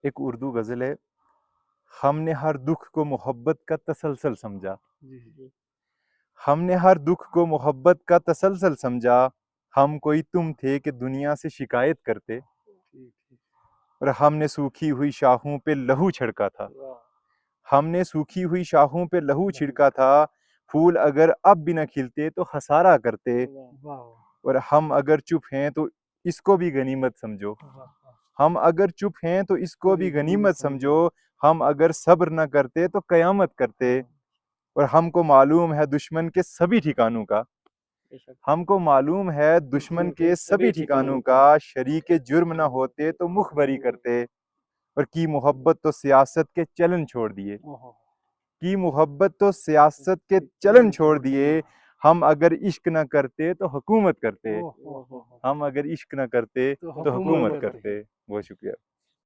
एक उर्दू गज़ल है, हमने हर दुख को मोहब्बत का तसलसल समझा। जी जी। हमने हर दुख को मोहब्बत का तसलसल समझा। हम कोई तुम थे कि दुनिया से शिकायत करते, ठीक ठीक। और हमने सूखी हुई शाखों पे लहू छिड़का था। वाह। हमने सूखी हुई शाखों पे लहू लहू। छिड़का था। फूल अगर अब भी न खिलते तो हसारा करते, वाह। और हम अगर चुप हैं तो इसको भी गनीमत समझो। वाह वाह। हम अगर चुप हैं तो को इसको भी भी गनीमत गनीमत समझो। समझो। हम अगर सब्र न करते तो कयामत करते, और हमको मालूम है दुश्मन के सभी ठिकानों का। बेशक। हमको मालूम है दुश्मन के सभी ठिकानों का। शरीके जुर्म न होते तो मुखबरी करते, और की मोहब्बत तो सियासत के चलन छोड़ दिए। ओहो। की मोहब्बत तो सियासत के चलन चलन छोड़ दिए। हम अगर इश्क न करते तो हुकूमत करते। ओहो। हम अगर इश्क न करते तो तो हुकूमत हुकूमत करते। करते। बहुत शुक्रिया।